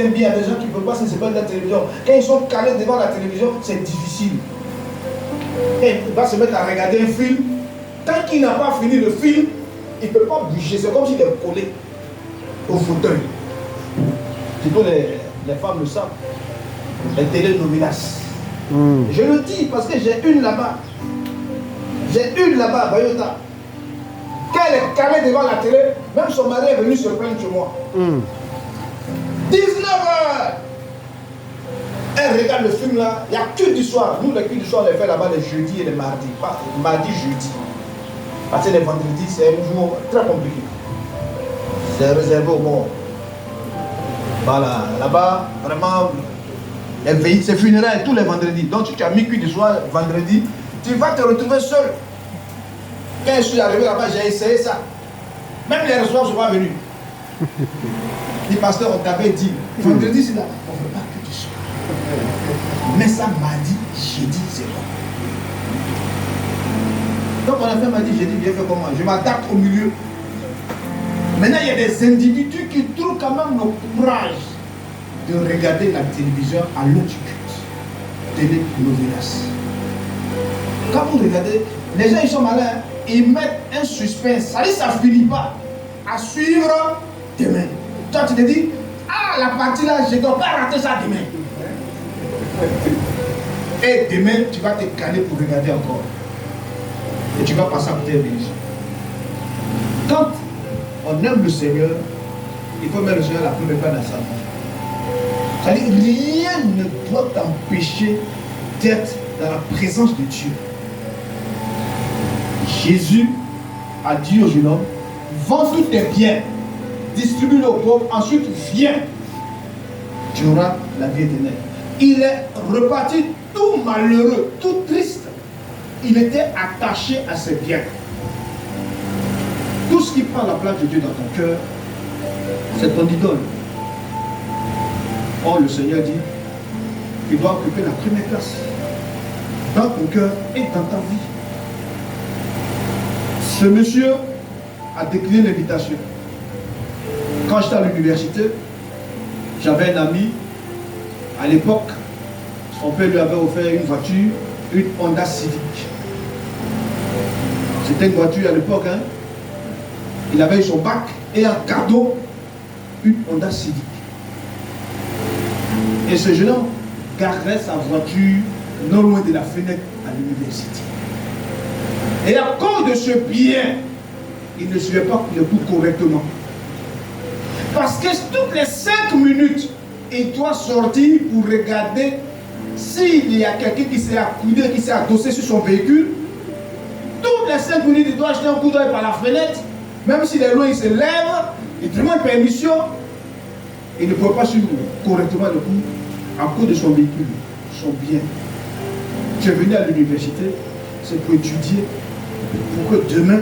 aiment bien, il y a des gens qui ne peuvent pas se séparer de la télévision. Quand ils sont calés devant la télévision, c'est difficile. Et il va se mettre à regarder un film. Tant qu'il n'a pas fini le film, il ne peut pas bouger. C'est comme s'il est collé au fauteuil. Surtout les femmes le savent. Les télénovelas. Je le dis parce que j'ai une là-bas. J'ai une là-bas à Bayota. Quand elle est calée devant la télé, même son mari est venu se plaindre chez moi. 19h. Elle regarde le film là, il n'y a que du soir. Nous, les cultes du soir, on les fait là-bas les jeudis et les mardis. Pas mardi, jeudi. Parce que les vendredis, c'est un jour très compliqué. C'est réservé aux morts. Voilà, là-bas, vraiment, les veillées, c'est funérailles tous les vendredis. Donc, si tu as mis cuit du soir, vendredi, tu vas te retrouver seul. Quand je suis arrivé là-bas, j'ai essayé ça. Même les restaurants ne sont pas venus. Les pasteurs, on t'avait dit, vendredi, c'est là. On ne veut pas que tu sois. Mais ça m'a dit, j'ai dit, c'est bon. Donc on a fait, m'a dit, j'ai dit, viens faire comment? Je m'adapte au milieu. Maintenant, il y a des individus qui trouvent quand même le courage de regarder la télévision à l'heure du culte. Télénovelas. Quand vous regardez, les gens ils sont malins, ils mettent un suspense. Ça dit, ça ne finit pas. À suivre demain. Toi, tu te dis, ah, la partie là, je ne dois pas rater ça demain. Et demain, tu vas te caler pour regarder encore. Et tu vas passer à côté de l'église. Quand on aime le Seigneur, il faut mettre le Seigneur la première fois dans sa vie. C'est-à-dire, rien ne doit t'empêcher d'être dans la présence de Dieu. Jésus a dit au jeune homme, vends tous tes biens, distribue-les aux pauvres, ensuite viens, tu auras la vie éternelle. Il est reparti tout malheureux, tout triste. Il était attaché à ses biens. Tout ce qui prend la place de Dieu dans ton cœur, c'est ton idole. Or, le Seigneur dit, tu dois occuper la première place dans ton cœur et dans ta vie. Ce monsieur a décliné l'invitation. Quand j'étais à l'université, j'avais un ami, à l'époque, son père lui avait offert une voiture, une Honda Civic. C'était une voiture à l'époque, hein. Il avait eu son bac et un cadeau, une Honda Civic. Et ce jeune homme garait sa voiture non loin de la fenêtre à l'université. Et à cause de ce bien, il ne suivait pas le cours correctement. Parce que toutes les 5 minutes, il doit sortir pour regarder s'il y a quelqu'un qui s'est accoudé, qui s'est adossé sur son véhicule. Toutes les 5 minutes, il doit jeter un coup d'œil par la fenêtre. Même s'il est loin, il se lève, il demande permission. Il ne peut pas suivre correctement le cours à cause de son véhicule, son bien. Tu es venu à l'université, c'est pour étudier, pour que demain,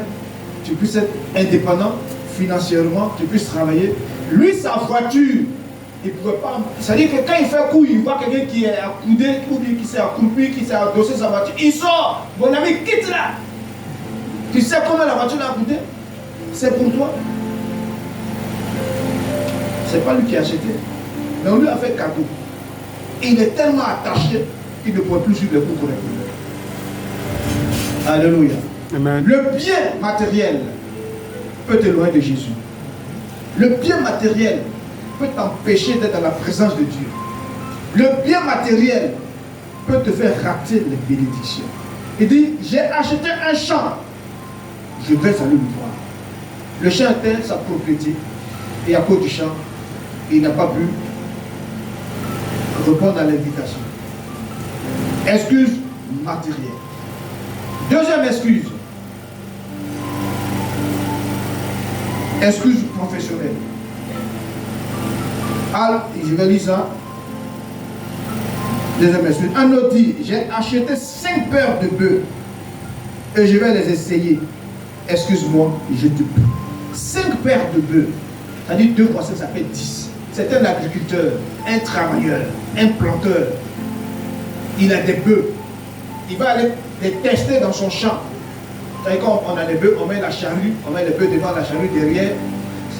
tu puisses être indépendant financièrement, tu puisses travailler. Lui, sa voiture, il ne pouvait pas. C'est-à-dire que quand il fait coup, il voit quelqu'un qui est accoudé, ou bien qui s'est accroupi, qui s'est adossé sa voiture. Il sort. Mon ami, quitte là. Tu sais comment la voiture l'a coûté? C'est pour toi. C'est pas lui qui a acheté. Mais on lui a fait cadeau. Il est tellement attaché qu'il ne pourrait plus suivre le cours correctement. Alléluia. Amen. Le bien matériel peut t'éloigner de Jésus. Le bien matériel peut t'empêcher d'être dans la présence de Dieu. Le bien matériel peut te faire rater les bénédictions. Il dit, j'ai acheté un champ, je vais aller le voir. Le champ était sa propriété, et à cause du champ, il n'a pas pu répondre à l'invitation. Excuse matérielle. Deuxième excuse. Excuse professionnelle. Je vais lire ça. Deuxième excuse. Un autre dit, j'ai acheté 5 paires de bœufs et je vais les essayer. Excuse-moi, je te prie. 5 paires de bœufs. C'est-à-dire 2 fois 5, ça fait 10. C'est un agriculteur, un travailleur, un planteur. Il a des bœufs. Il va aller les tester dans son champ. C'est-à-dire quand on a les bœufs, on met la charrue, on met les bœufs devant la charrue derrière.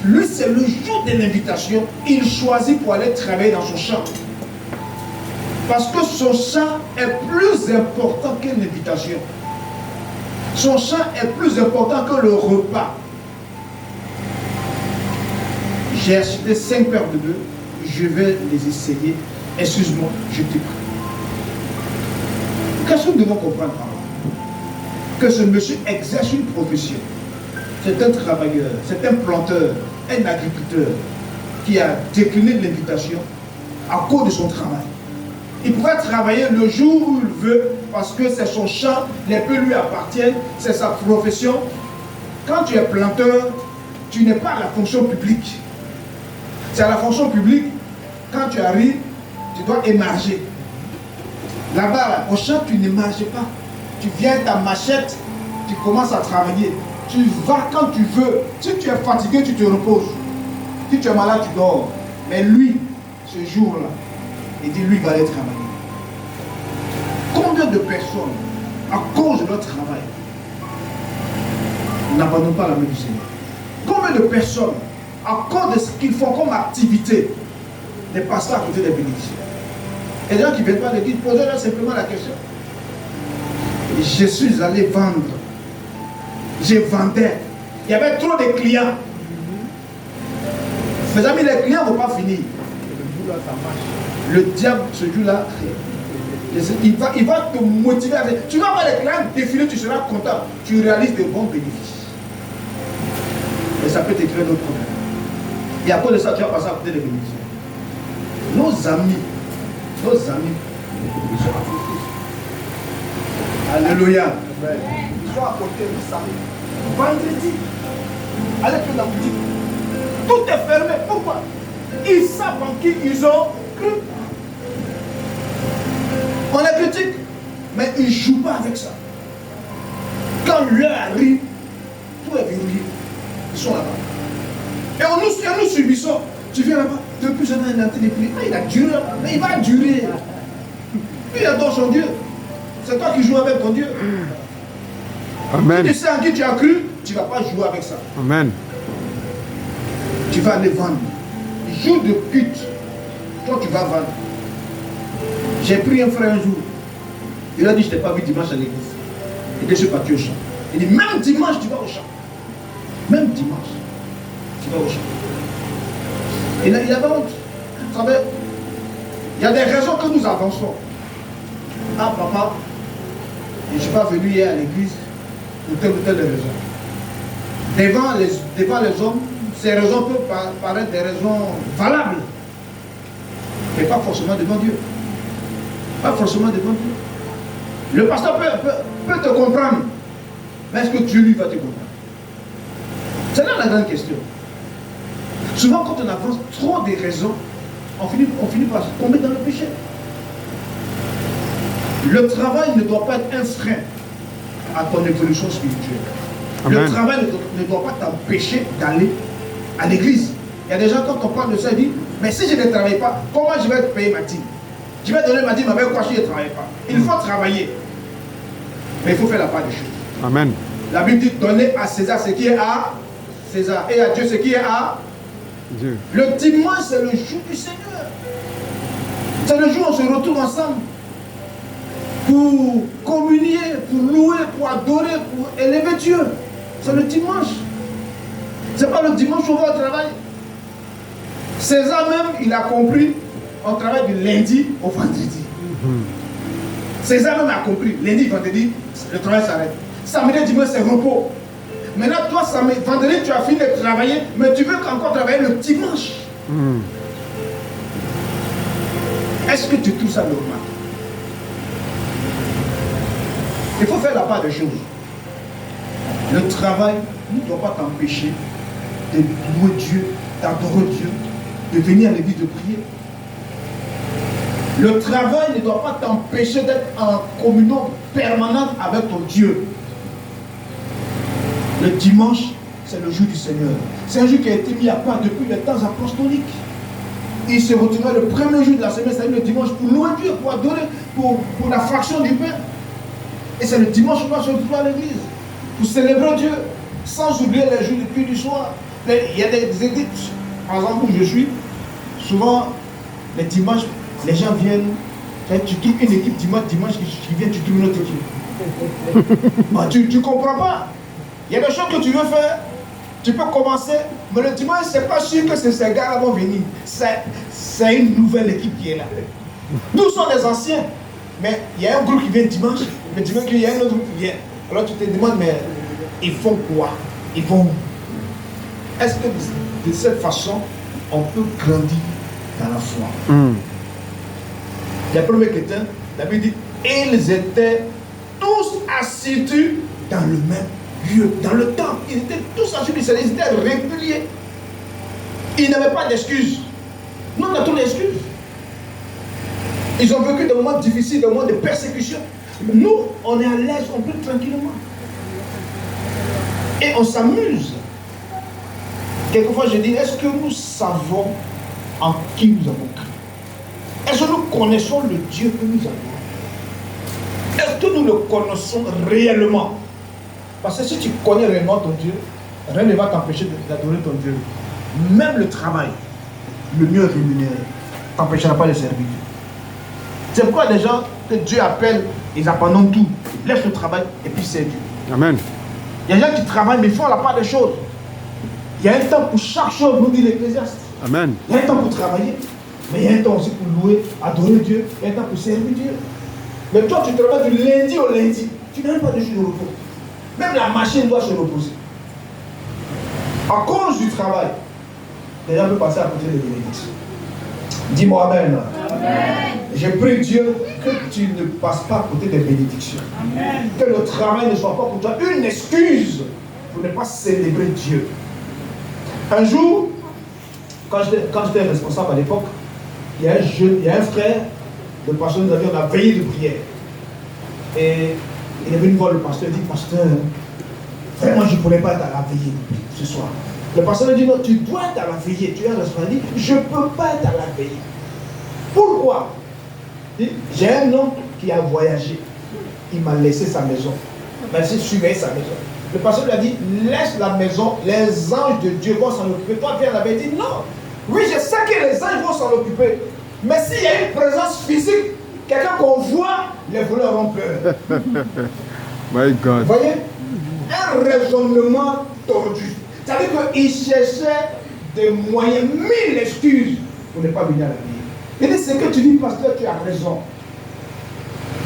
Lui, c'est le jour de l'invitation, il choisit pour aller travailler dans son champ. Parce que son champ est plus important que l'invitation. Son champ est plus important que le repas. J'ai acheté 5 paires de bœufs, je vais les essayer. Excuse-moi, je t'ai pris. Qu'est-ce que nous devons comprendre par là? Que ce monsieur exerce une profession. C'est un travailleur, c'est un planteur, un agriculteur qui a décliné l'invitation à cause de son travail. Il pourrait travailler le jour où il veut parce que c'est son champ, les peu lui appartiennent, c'est sa profession. Quand tu es planteur, tu n'es pas à la fonction publique. C'est à la fonction publique, quand tu arrives, tu dois émarger. Là-bas, là, au champ, tu n'émarges pas. Tu viens ta machette, tu commences à travailler. Tu vas quand tu veux. Si tu es fatigué, tu te reposes. Si tu es malade, tu dors. Mais lui, ce jour-là, il dit, lui, il va aller travailler. Combien de personnes, à cause de leur travail, n'abandonnent pas la main du Seigneur? Combien de personnes, à cause de ce qu'ils font comme activité, ne passent pas à côté des bénédictions? Et les gens qui ne viennent pas à l'église, posez-leur simplement la question. Je suis allé vendre. Je vendais. Il y avait trop de clients. Mes amis, les clients ne vont pas finir. Le diable, ce jour-là, il va te motiver. Tu vas voir les clients défiler, tu seras content. Tu réalises de bons bénéfices. Et ça peut te créer d'autres problèmes. Et à cause de ça, tu vas passer à côté des bénéfices. Nos amis, ils sont à côté. Alléluia. Ils sont à côté, vous savez. Vendredi, allez plus dans la boutique. Tout est fermé. Pourquoi? Ils savent en qui ils ont cru. On les critique, mais ils ne jouent pas avec ça. Quand l'heure arrive, tout est verrouillé. Ils sont là-bas. Et nous subissons. Tu viens là-bas, depuis un an, il a été déplié. Il a duré là-bas, mais il va durer. Il adore son Dieu. C'est toi qui joues avec ton Dieu. Amen. Si tu sais en qui tu as cru, tu ne vas pas jouer avec ça. Amen. Tu vas aller vendre. Jour de culte, toi tu vas vendre. J'ai pris un frère un jour. Il a dit, je ne t'ai pas vu dimanche à l'église. Et je suis parti au champ. Il dit, même dimanche, tu vas au champ. Même dimanche, tu vas au champ. Il avait honte. Vous savez, il y a des raisons que nous avançons. Ah papa, je ne suis pas venu hier à l'église pour telle ou telle raison. Devant les hommes, ces raisons peuvent paraître des raisons valables. Mais pas forcément devant Dieu. Pas forcément devant Dieu. Le pasteur peut te comprendre. Mais est-ce que Dieu lui va te comprendre? C'est là la grande question. Souvent quand on avance trop des raisons, on finit par tomber dans le péché. Le travail ne doit pas être un frein à ton évolution spirituelle. Amen. Le travail ne doit pas t'empêcher d'aller à l'église. Il y a des gens, quand on parle de ça, ils disent, mais si je ne travaille pas, comment je vais payer ma dîme? Je vais donner ma dîme avec quoi si je ne travaille pas? Il faut travailler. Mais il faut faire la part des choses. Amen. La Bible dit, donnez à César ce qui est à César et à Dieu ce qui est à Dieu. Le dimanche, c'est le jour du Seigneur. C'est le jour où on se retrouve ensemble pour communier, pour louer, pour adorer, pour élever Dieu. C'est le dimanche. Ce n'est pas le dimanche où on va au travail. César même, il a compris, on travaille du lundi au vendredi. César même a compris, lundi, vendredi, le travail s'arrête. Samedi, dimanche, c'est repos. Maintenant, toi, vendredi, tu as fini de travailler, mais tu veux encore travailler le dimanche. Est-ce que tu trouves ça normal? Il faut faire la part des choses. Le travail ne doit pas t'empêcher de louer Dieu, d'adorer Dieu, de venir à l'église de prier. Le travail ne doit pas t'empêcher d'être en communion permanente avec ton Dieu. Le dimanche, c'est le jour du Seigneur. C'est un jour qui a été mis à part depuis les temps apostoliques. Il se retrouvait le premier jour de la semaine, c'est-à-dire le dimanche, pour louer Dieu, pour adorer, pour la fraction du pain. Et c'est le dimanche qu'on va se retrouver à l'église, pour célébrer Dieu, sans oublier les jours du culte du soir. Il y a des équipes, par exemple où je suis, souvent les dimanches, les gens viennent, tu trouves une équipe dimanche qui vient, tu trouves une autre équipe. Bah, tu ne comprends pas. Il y a des choses que tu veux faire, tu peux commencer, mais le dimanche, c'est pas sûr que ces gars-là vont venir. C'est une nouvelle équipe qui est là. Tous sont des anciens, mais il y a un groupe qui vient dimanche, mais dimanche, il y a un autre groupe qui vient. Alors tu te demandes, mais ils font quoi? Ils vont où? Est-ce que de cette façon, on peut grandir dans la foi? Les premiers chrétiens, la Bible dit, ils étaient tous assidus dans le même lieu, dans le temple. Ils étaient tous assidus, ils étaient réguliers. Ils n'avaient pas d'excuses. Nous, on a toutes les excuses. Ils ont vécu des moments difficiles, des moments de persécution. Nous, on est à l'aise, on prie tranquillement. Et on s'amuse. Quelquefois, je dis, est-ce que nous savons en qui nous avons cru? Est-ce que nous connaissons le Dieu que nous avons? Est-ce que nous le connaissons réellement? Parce que si tu connais réellement ton Dieu, rien ne va t'empêcher d'adorer ton Dieu. Même le travail, le mieux rémunéré, ne t'empêchera pas de servir Dieu. C'est pourquoi les gens que Dieu appelle, ils abandonnent tout, ils laissent le travail et puis c'est Dieu. Amen. Il y a des gens qui travaillent mais ils font la part des choses. Il y a un temps pour chaque chose, nous dit l'Ecclésiaste. Amen. Il y a un temps pour travailler, mais il y a un temps aussi pour louer, adorer Dieu, il y a un temps pour servir Dieu. Mais toi, tu travailles du lundi au lundi, tu n'as même pas de jour de repos. Même la machine doit se reposer. À cause du travail, les gens peuvent passer à côté des bénédictions. Dis-moi Amen. Amen. Je prie Dieu que tu ne passes pas à côté des bénédictions. Amen. Que le travail ne soit pas pour toi une excuse pour ne pas célébrer Dieu. Un jour, quand j'étais responsable à l'époque, il y a un frère, le pasteur nous a dit, on a veillé de prière. Et il est venu voir le pasteur, il dit, pasteur, vraiment je ne pourrais pas être à la veillée ce soir. Le pasteur lui dit, non, tu dois être à la veillée, tu es responsable. Il dit, je ne peux pas être à la veillée. Pourquoi? J'ai un oncle qui a voyagé, il m'a laissé sa maison, il m'a laissé surveiller sa maison. Le pasteur lui a dit, laisse la maison, les anges de Dieu vont s'en occuper. Toi, viens là-bas. Il dit, non. Oui, je sais que les anges vont s'en occuper. Mais s'il y a une présence physique, quelqu'un qu'on voit, les voleurs auront peur. My God. Vous voyez? Un raisonnement tordu. C'est-à-dire qu'il cherchait des moyens, 1000 excuses pour ne pas venir à la vie. Il dit, ce que tu dis, pasteur, tu as raison.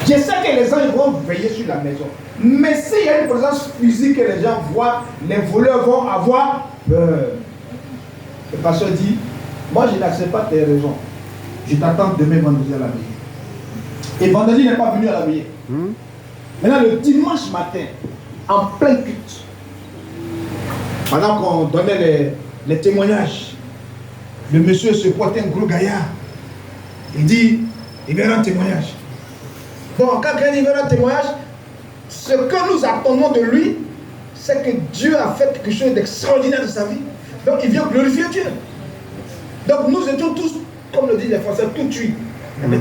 Je sais que les anges vont veiller sur la maison. Mais s'il y a une présence physique que les gens voient, les voleurs vont avoir peur. Le pasteur dit, moi je n'accepte pas tes raisons. Je t'attends demain vendredi à la veillée. Et vendredi n'est pas venu à la veillée. Maintenant le dimanche matin, en plein culte, pendant qu'on donnait les témoignages, le monsieur se portait un gros gaillard. Il dit, il verra un témoignage. Bon, quand quelqu'un verra un témoignage, ce que nous attendons de lui, c'est que Dieu a fait quelque chose d'extraordinaire de sa vie. Donc il vient glorifier Dieu. Donc nous étions tous, comme le disent les Français, tout cuits.